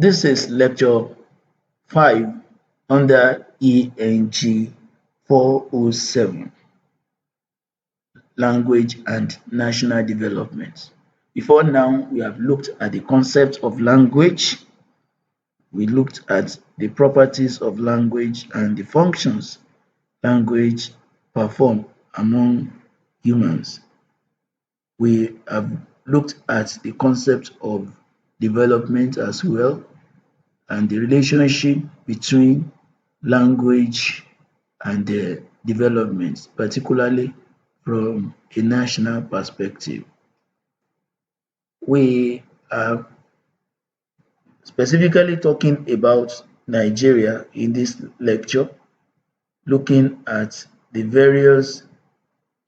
This is lecture 5 under ENG 407, Language and National Development. Before now, we have looked at the concept of language. We looked at the properties of language and the functions language perform among humans. We have looked at the concept of development as well, and the relationship between language and development, particularly from a national perspective. We are specifically talking about Nigeria in this lecture, looking at the various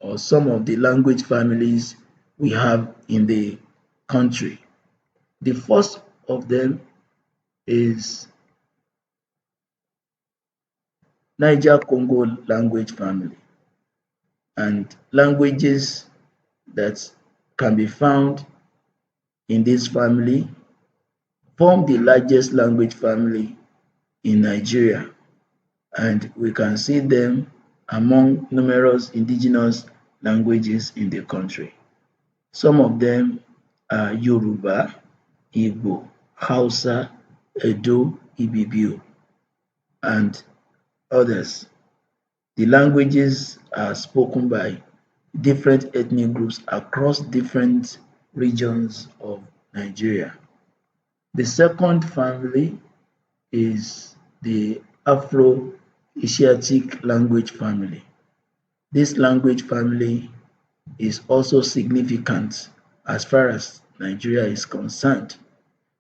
or some of the language families we have in the country. The first of them is Niger-Congo language family, and languages that can be found in this family form the largest language family in Nigeria, and we can see them among numerous indigenous languages in the country. Some of them are Yoruba, Igbo, Hausa, Edo, Ibibio, and others. The languages are spoken by different ethnic groups across different regions of Nigeria. The second family is the Afro-Asiatic language family. This language family is also significant as far as Nigeria is concerned.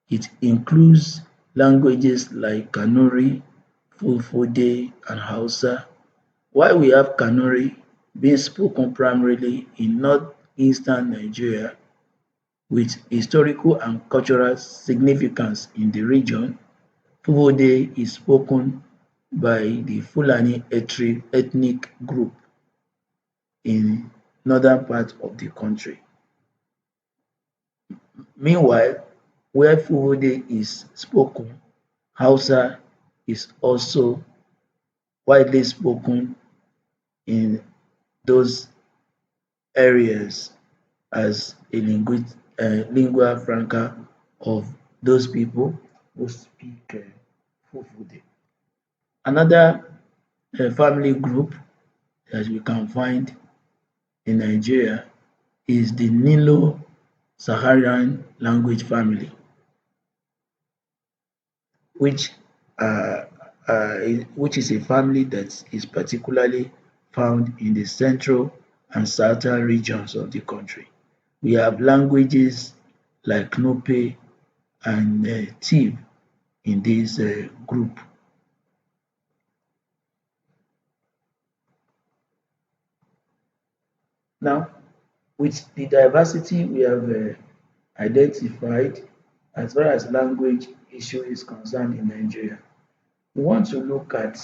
It includes languages like Kanuri, Fulfode, and Hausa. While we have Kanuri being spoken primarily in northeastern Nigeria, with historical and cultural significance in the region, Fulfode is spoken by the Fulani ethnic group in northern part of the country. Meanwhile, where Fulfode is spoken, Hausa is also widely spoken in those areas as a lingua franca of those people who speak Fulfode. Another family group that we can find in Nigeria is the Nilo-Saharan language family, which is a family that is particularly found in the central and southern regions of the country. We have languages like Nupe and Tiv in this group. Now, with the diversity we have identified as far as language issue is concerned in Nigeria, we want to look at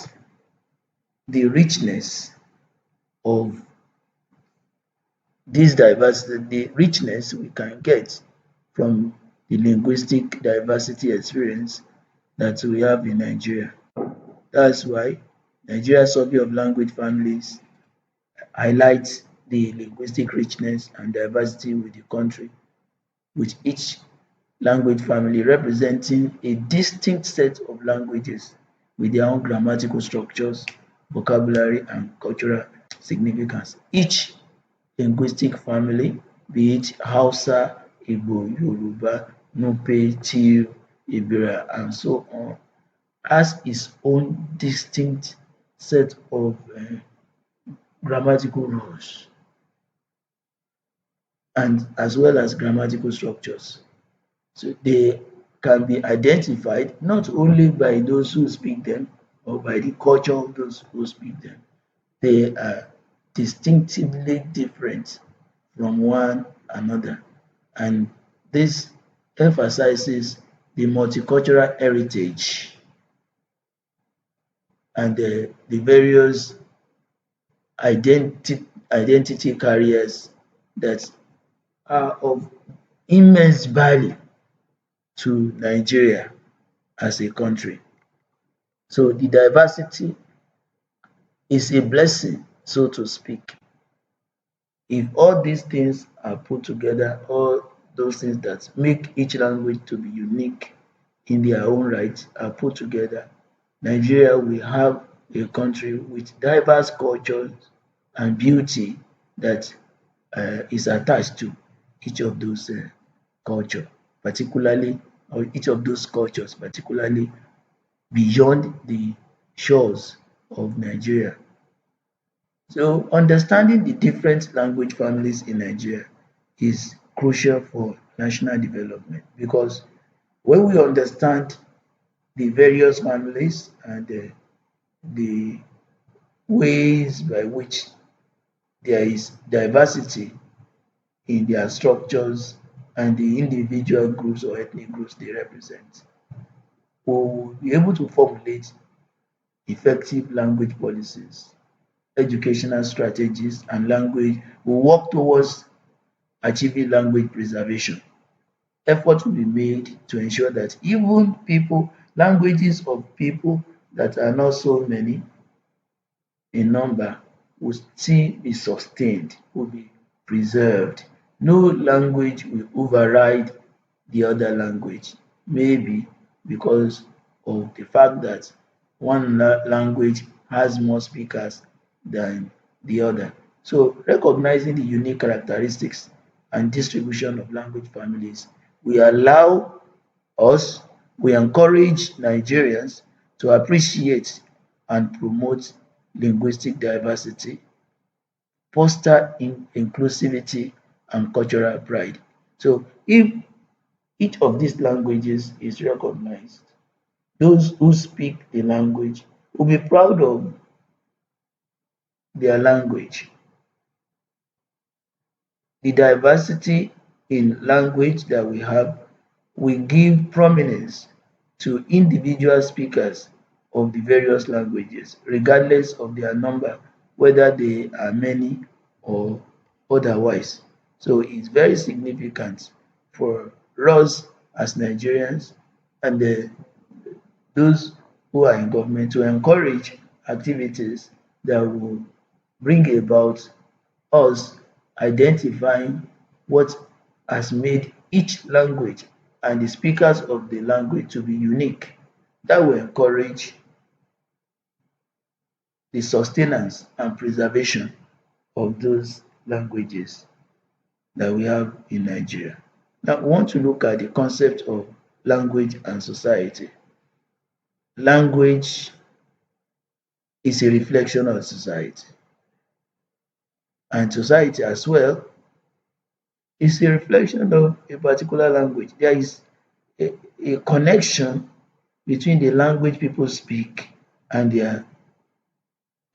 the richness of this diversity, the richness we can get from the linguistic diversity experience that we have in Nigeria. That's why Nigeria Survey of Language Families highlights the linguistic richness and diversity with the country, with each language family representing a distinct set of languages with their own grammatical structures, vocabulary, and cultural significance. Each linguistic family, be it Hausa, Igbo, Yoruba, Nupe, Tiv, Ibira, and so on, has its own distinct set of grammatical rules and as well as grammatical structures. So they can be identified not only by those who speak them or by the culture of those who speak them. They are distinctively different from one another, and this emphasizes the multicultural heritage and the various identity carriers that are of immense value to Nigeria as a country. So the diversity is a blessing, so to speak. If all these things are put together, all those things that make each language to be unique in their own right are put together, Nigeria will have a country with diverse cultures and beauty that is attached to each of those culture, particularly, or each of those cultures, particularly beyond the shores of Nigeria. So understanding the different language families in Nigeria is crucial for national development, because when we understand the various families and the ways by which there is diversity in their structures and the individual groups or ethnic groups they represent, we will be able to formulate effective language policies, educational strategies, and language will work towards achieving language preservation. Effort will be made to ensure that even languages of people that are not so many in number will still be sustained, will be preserved. No language will override the other language, maybe because of the fact that one language has more speakers than the other. So recognizing the unique characteristics and distribution of language families we allow us, we encourage Nigerians to appreciate and promote linguistic diversity, foster inclusivity and cultural pride. So if each of these languages is recognized, those who speak the language will be proud of their language. The diversity in language that we have will give prominence to individual speakers of the various languages, regardless of their number, whether they are many or otherwise. So it's very significant for us as Nigerians and those who are in government to encourage activities that will bring about us identifying what has made each language and the speakers of the language to be unique. That will encourage the sustenance and preservation of those languages that we have in Nigeria. Now, we want to look at the concept of language and society. Language is a reflection of society, and society as well is a reflection of a particular language. There is a, a connection between the language people speak and their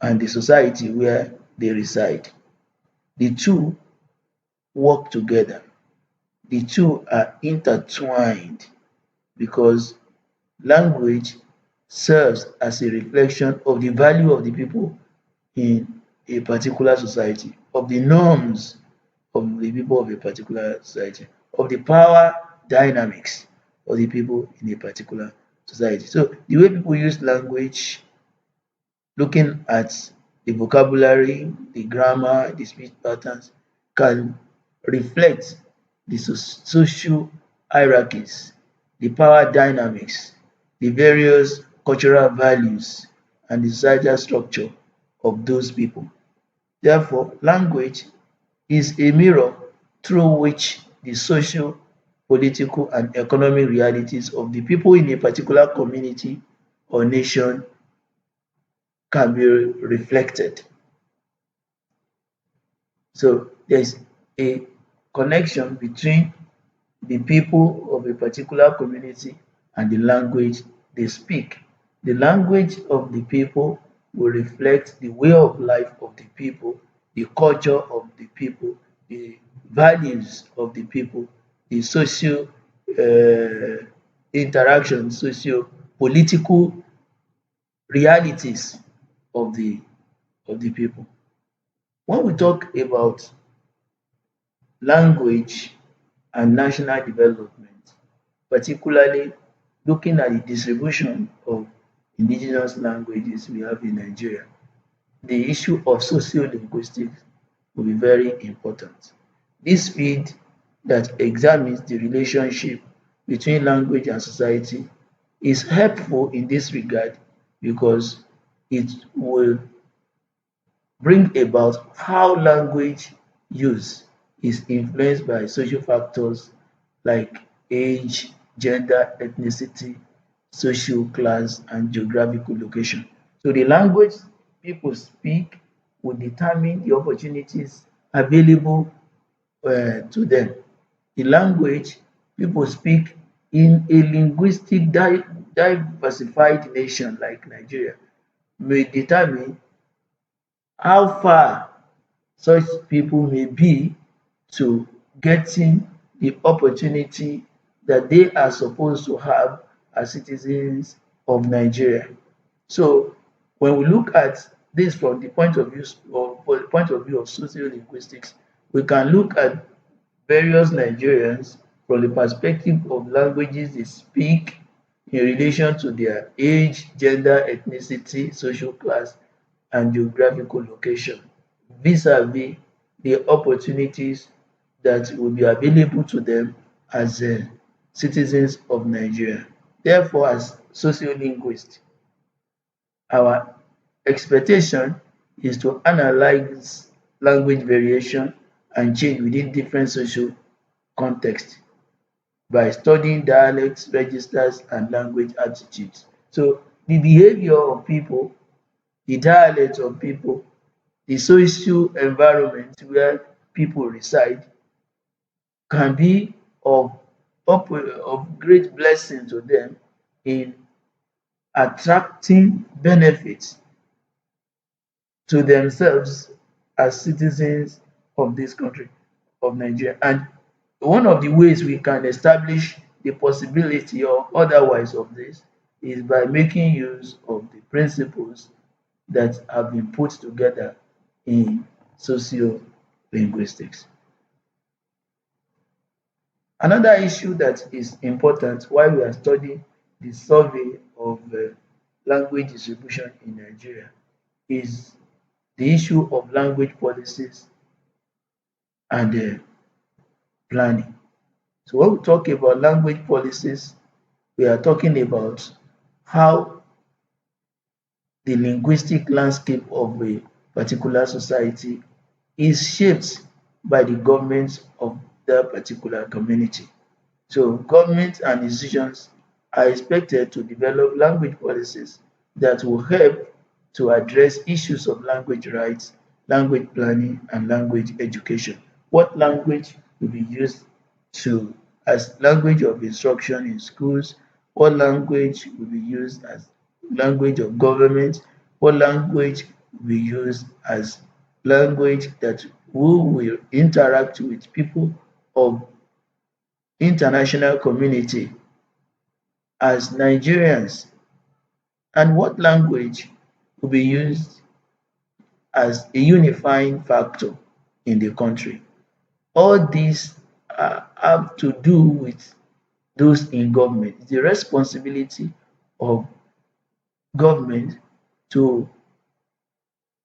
and the society where they reside. The two work together. The two are intertwined because language serves as a reflection of the value of the people in a particular society, of the norms of the people of a particular society, of the power dynamics of the people in a particular society. So the way people use language, looking at the vocabulary, the grammar, the speech patterns, can reflect the social hierarchies, the power dynamics, the various cultural values, and the societal structure of those people. Therefore, language is a mirror through which the social, political, and economic realities of the people in a particular community or nation can be reflected. So there's a connection between the people of a particular community and the language they speak. The language of the people will reflect the way of life of the people, the culture of the people, the values of the people, the social interaction, socio political realities of the people. When we talk about language and national development, particularly looking at the distribution of indigenous languages we have in Nigeria, the issue of sociolinguistics will be very important. This field that examines the relationship between language and society is helpful in this regard because it will bring about how language use is influenced by social factors like age, gender, ethnicity, social class, and geographical location. So the language people speak will determine the opportunities available to them. The language people speak in a linguistic diversified nation like Nigeria may determine how far such people may be to getting the opportunity that they are supposed to have as citizens of Nigeria. So when we look at this from the point of view or for the point of view of sociolinguistics, we can look at various Nigerians from the perspective of languages they speak in relation to their age, gender, ethnicity, social class, and geographical location vis-a-vis the opportunities that will be available to them as citizens of Nigeria. Therefore, as sociolinguists, our expectation is to analyze language variation and change within different social contexts by studying dialects, registers, and language attitudes. So the behavior of people, the dialects of people, the social environment where people reside can be of great blessing to them in attracting benefits to themselves as citizens of this country, of Nigeria. And one of the ways we can establish the possibility or otherwise of this is by making use of principles that have been put together in sociolinguistics. Another issue that is important while we are studying the survey of language distribution in Nigeria is the issue of language policies and planning. So when we talk about language policies, we are talking about how the linguistic landscape of a particular society is shaped by the government of that particular community. So governments and institutions are expected to develop language policies that will help to address issues of language rights, language planning, and language education. What language will be used to as language of instruction in schools? What language will be used as language of government? What language will be used as language that who will interact with people of international community as Nigerians, and what language will be used as a unifying factor in the country. All these have to do with those in government. It's the responsibility of government to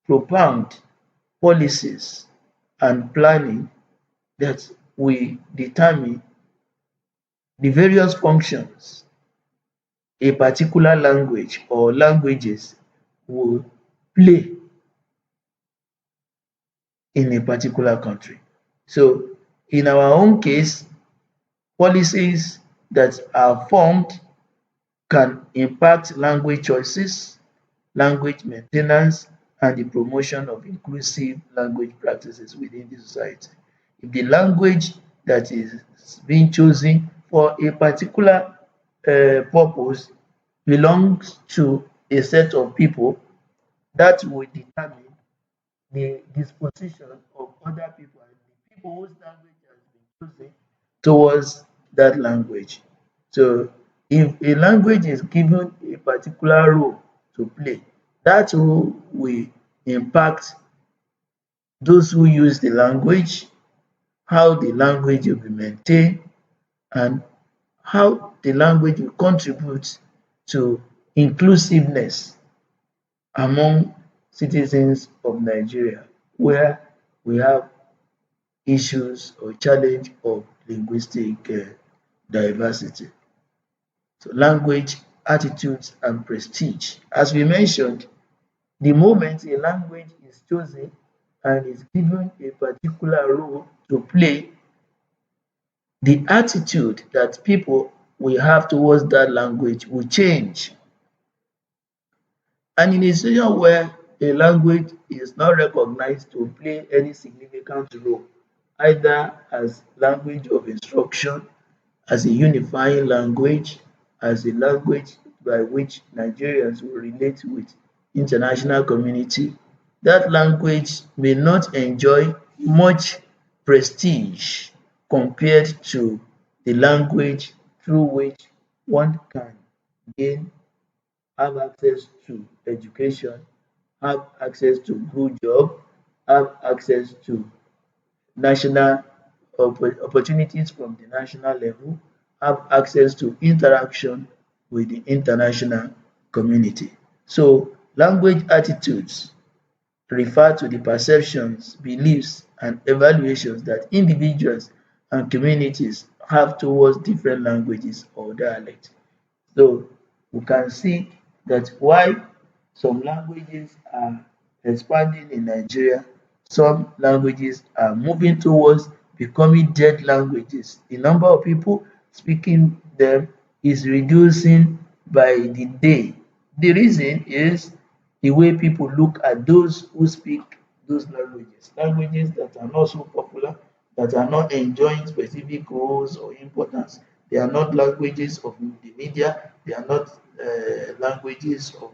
propound policies and planning that will determine the various functions a particular language or languages will play in a particular country. So in our own case, policies that are formed can impact language choices, language maintenance, and the promotion of inclusive language practices within the society. If the language that is being chosen for a particular purpose belongs to a set of people, that will determine the disposition of other people and the people whose language has been chosen towards that language. So if a language is given a particular role to play, that role will impact those who use the language, how the language will be maintained, and how the language will contribute to inclusiveness among citizens of Nigeria where we have issues or challenge of linguistic diversity. So language, attitudes and prestige. As we mentioned, the moment a language is chosen and is given a particular role to play, the attitude that people will have towards that language will change. And in a situation where a language is not recognized to play any significant role, either as language of instruction, as a unifying language, as a language by which Nigerians will relate with international community, that language may not enjoy much prestige compared to the language through which one can gain, have access to education, have access to good job, have access to national opportunities from the national level, have access to interaction with the international community. So language attitudes refer to the perceptions, beliefs and evaluations that individuals and communities have towards different languages or dialects. So we can see that while some languages are expanding in Nigeria, some languages are moving towards becoming dead languages. The number of people speaking them is reducing by the day. The reason is the way people look at those who speak those languages, languages that are not so popular, that are not enjoying specific roles or importance. They are not languages of the media, they are not languages of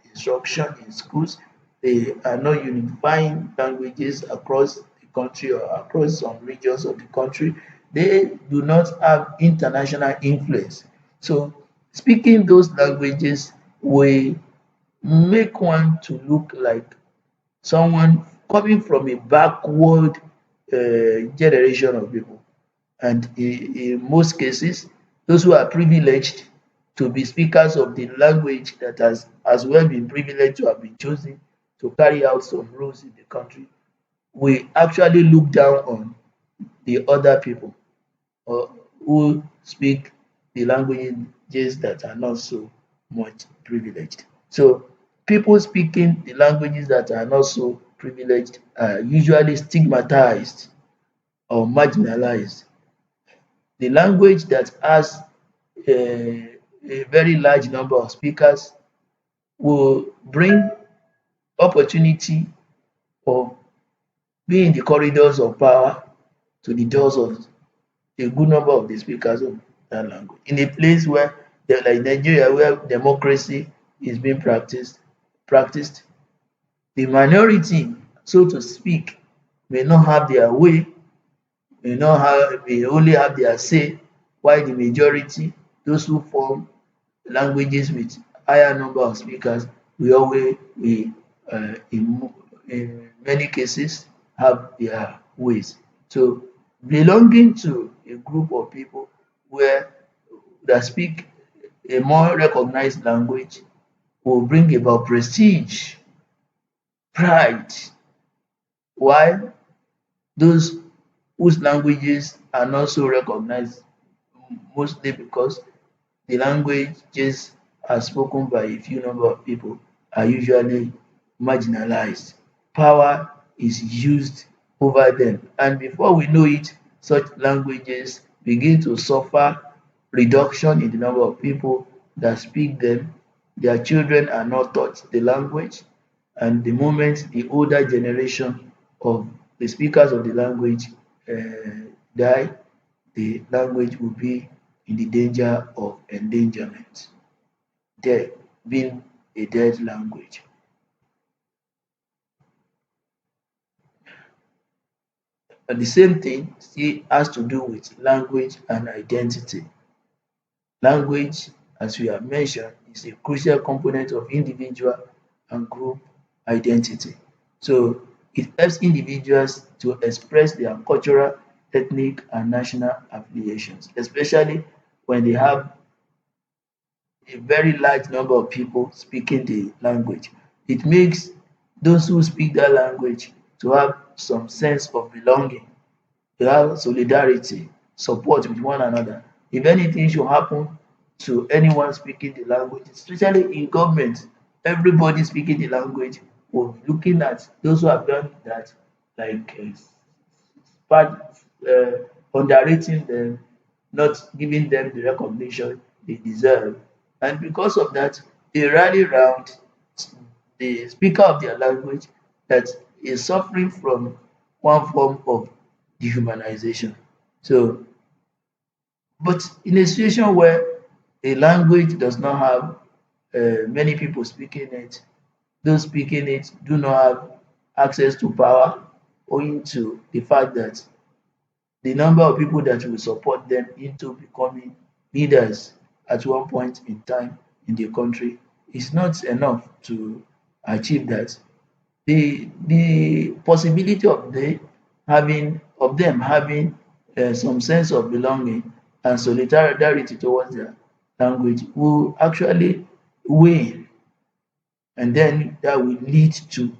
instruction in schools, they are not unifying languages across the country or across some regions of the country. They do not have international influence. So speaking those languages will make one to look like someone coming from a backward generation of people. And in most cases, those who are privileged to be speakers of the language that has as well been privileged to have been chosen to carry out some roles in the country, we actually look down on the other people or who speak the languages that are not so much privileged. So people speaking the languages that are not so privileged are usually stigmatized or marginalized. The language that has a very large number of speakers will bring opportunity of being in the corridors of power to the doors of a good number of the speakers of that language. In a place where, like Nigeria, where democracy is being practiced, the minority, so to speak, may not have their way, may only have their say, while the majority, those who form languages with higher number of speakers, we in many cases have their ways. So belonging to a group of people where that speak a more recognized language will bring about prestige, pride, while those whose languages are not so recognized, mostly because the languages are spoken by a few number of people, are usually marginalized. Power is used over them, and before we know it, such languages begin to suffer reduction in the number of people that speak them. Their children are not taught the language, and the moment the older generation of the speakers of the language die, the language will be in the danger of endangerment, dead, being a dead language. And the same thing still has to do with language and identity. Language, as we have mentioned, is a crucial component of individual and group identity. So it helps individuals to express their cultural, ethnic, and national affiliations, especially when they have a very large number of people speaking the language. It makes those who speak that language to have some sense of belonging, to have solidarity, support with one another. If anything should happen to anyone speaking the language, especially in government, everybody speaking the language will be looking at those who have done that like bad, underrating them, not giving them the recognition they deserve. And because of that, they rally round the speaker of their language that is suffering from one form of dehumanization. So, but in a situation where a language does not have many people speaking it, those speaking it do not have access to power owing to the fact that the number of people that will support them into becoming leaders at one point in time in the country is not enough to achieve that. The possibility of them having some sense of belonging and solidarity towards their language will actually wane, and then that will lead to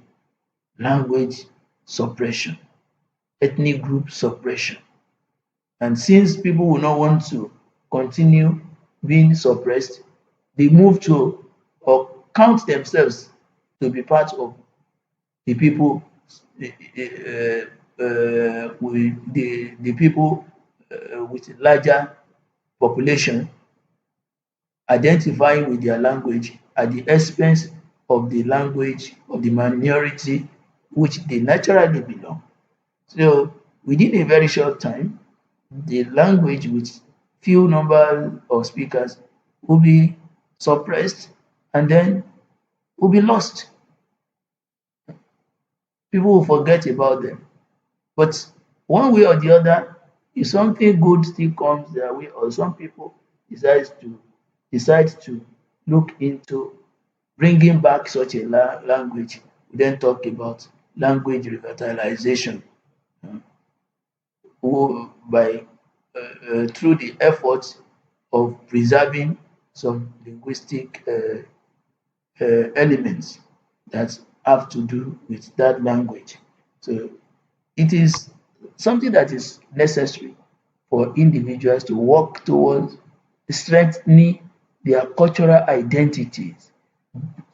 language suppression, ethnic group suppression. And since people will not want to continue being suppressed, they move to or count themselves to be part of the people, with the people with larger population identifying with their language at the expense of the language of the minority which they naturally belong. So within a very short time, the language with few number of speakers will be suppressed and then will be lost. People will forget about them. But one way or the other, if something good still comes their way, or some people decide to look into bringing back such a language, we then talk about language revitalization, by through the efforts of preserving some linguistic elements that have to do with that language. So it is something that is necessary for individuals to work towards strengthening their cultural identities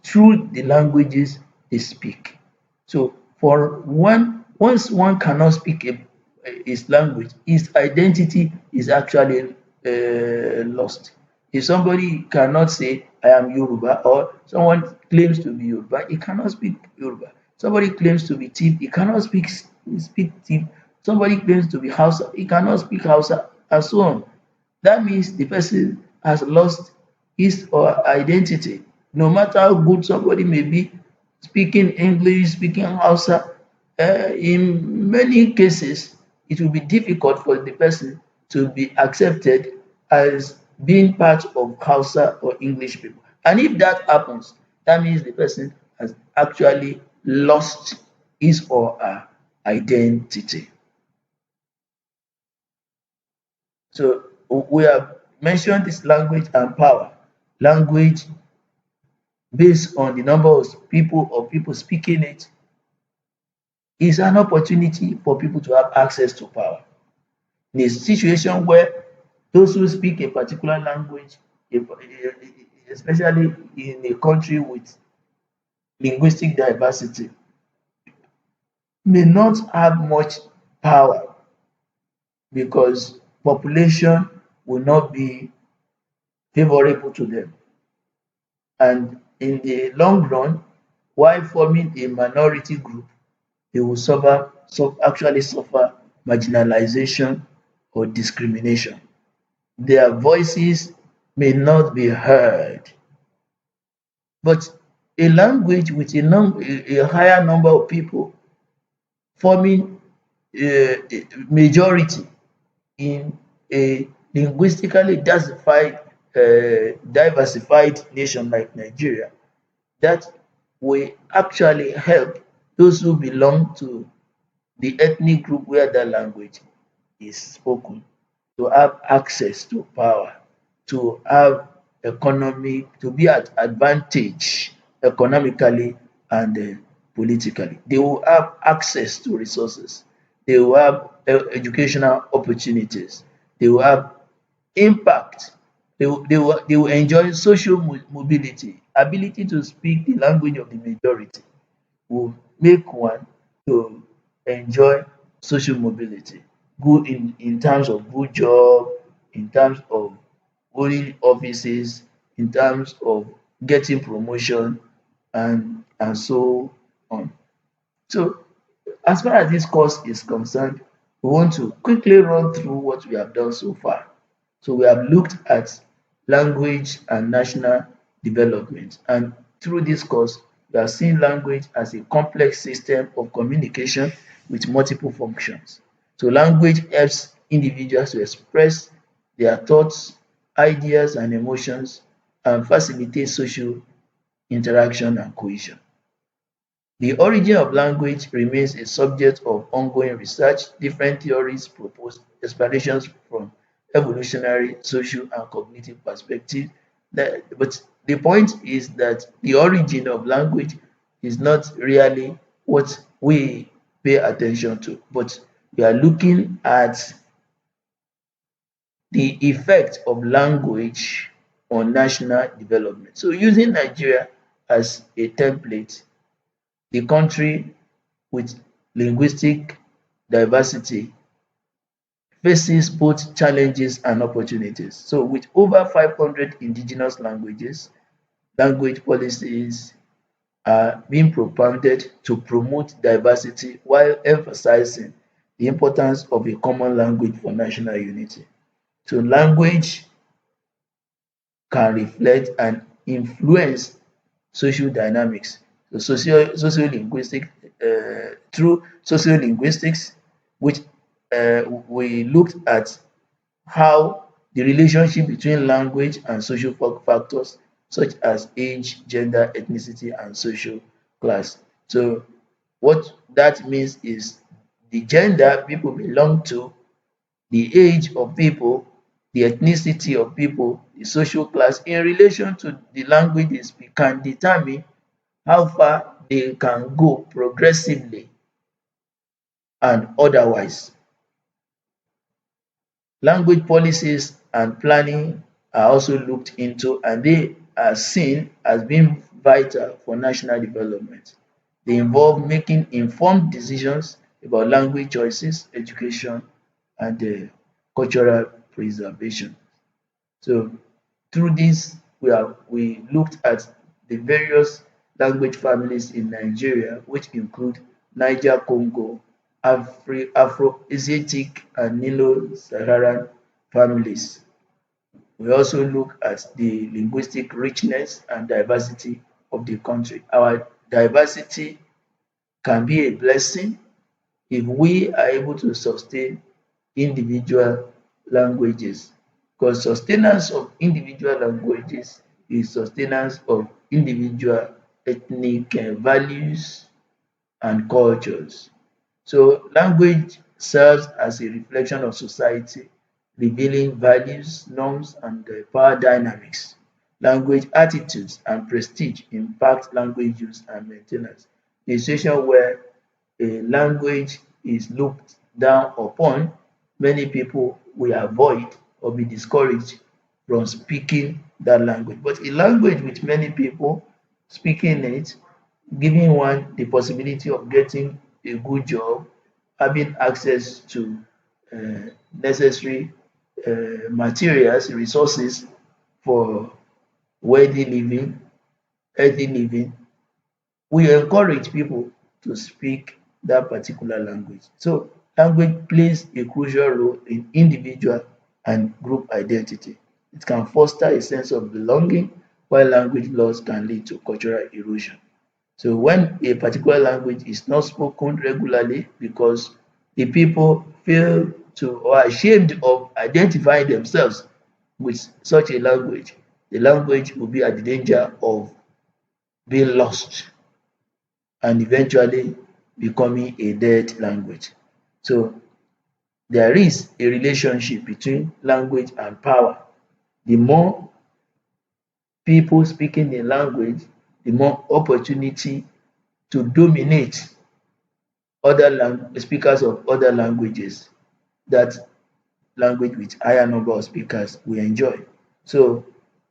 through the languages they speak. So for one, once one cannot speak his language, his identity is actually lost. If somebody cannot say I am Yoruba, or someone claims to be Yoruba, he cannot speak Yoruba. Somebody claims to be Tiv, he cannot speak Tiv. Somebody claims to be Hausa, he cannot speak Hausa, and so on. That means the person has lost his or her identity. No matter how good somebody may be, speaking English, speaking Hausa, in many cases, it will be difficult for the person to be accepted as being part of Hausa or English people. And if that happens, that means the person has actually lost his or her identity. So we have mentioned this language and power. Language based on the number of people speaking it is an opportunity for people to have access to power. In a situation where those who speak a particular language, especially in a country with linguistic diversity, may not have much power because population will not be favorable to them. And in the long run, while forming a minority group, they will actually suffer marginalization or discrimination. Their voices may not be heard. But a language with a higher number of people forming a majority in a linguistically diversified nation like Nigeria, that will actually help those who belong to the ethnic group where that language is spoken to have access to power. to have to be at advantage economically and politically. They will have access to resources. They will have educational opportunities. They will have impact. They will enjoy social mobility, ability to speak the language of the majority will make one to enjoy social mobility, good in terms of good job, in terms of owning offices, in terms of getting promotion and so on. So as far as this course is concerned, we want to quickly run through what we have done so far. So we have looked at language and national development, and through this course we have seen language as a complex system of communication with multiple functions. So language helps individuals to express their thoughts, ideas and emotions and facilitate social interaction and cohesion. The origin of language remains a subject of ongoing research. Different theories propose explanations from evolutionary, social, and cognitive perspectives. But the point is that the origin of language is not really what we pay attention to, but we are looking at the effect of language on national development. So using Nigeria as a template, the country with linguistic diversity faces both challenges and opportunities. So with over 500 indigenous languages, language policies are being propounded to promote diversity while emphasizing the importance of a common language for national unity. So language can reflect and influence social dynamics. So sociolinguistic through sociolinguistics, which we looked at how the relationship between language and social factors such as age, gender, ethnicity, and social class. So what that means is the gender people belong to, the age of people, the ethnicity of people, the social class in relation to the language they speak can determine how far they can go progressively and otherwise. Language policies and planning are also looked into, and they are seen as being vital for national development. They involve making informed decisions about language choices, education, and cultural preservation. So through this, we looked at the various language families in Nigeria, which include Niger Congo, Afro-Asiatic, and Nilo-Saharan families. We also look at the linguistic richness and diversity of the country. Our diversity can be a blessing if we are able to sustain individual languages, because sustenance of individual languages is sustenance of individual ethnic values and cultures. So language serves as a reflection of society, revealing values, norms, and power dynamics. Language attitudes and prestige impact language use and maintenance. In a situation where a language is looked down upon, many people will avoid or be discouraged from speaking that language. But a language with many people speaking it, giving one the possibility of getting a good job, having access to necessary materials, resources for wealthy living, healthy living, we encourage people to speak that particular language. So language plays a crucial role in individual and group identity. It can foster a sense of belonging, while language loss can lead to cultural erosion. So when a particular language is not spoken regularly because the people feel to or are ashamed of identifying themselves with such a language, the language will be at the danger of being lost and eventually becoming a dead language. So there is a relationship between language and power. The more people speaking the language, the more opportunity to dominate speakers of other languages. That language with higher number of speakers we enjoy. So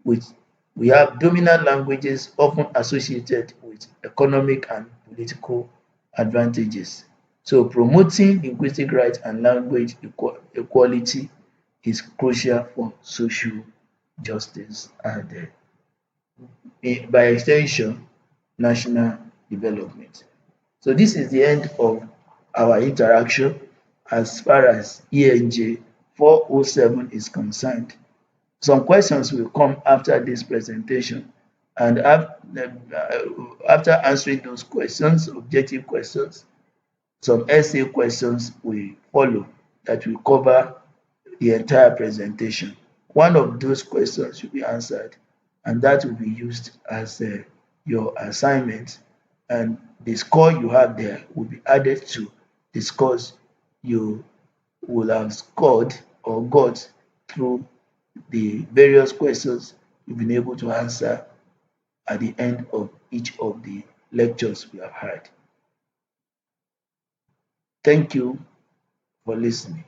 with we have dominant languages often associated with economic and political advantages. So promoting linguistic rights and language equality is crucial for social justice and by extension national development. So this is the end of our interaction as far as ENJ 407 is concerned. Some questions will come after this presentation, and after answering those questions, objective questions, some essay questions will follow that will cover the entire presentation. One of those questions should be answered, and that will be used as your assignment, and the score you have there will be added to the scores you will have scored or got through the various questions you've been able to answer at the end of each of the lectures we have had. Thank you for listening.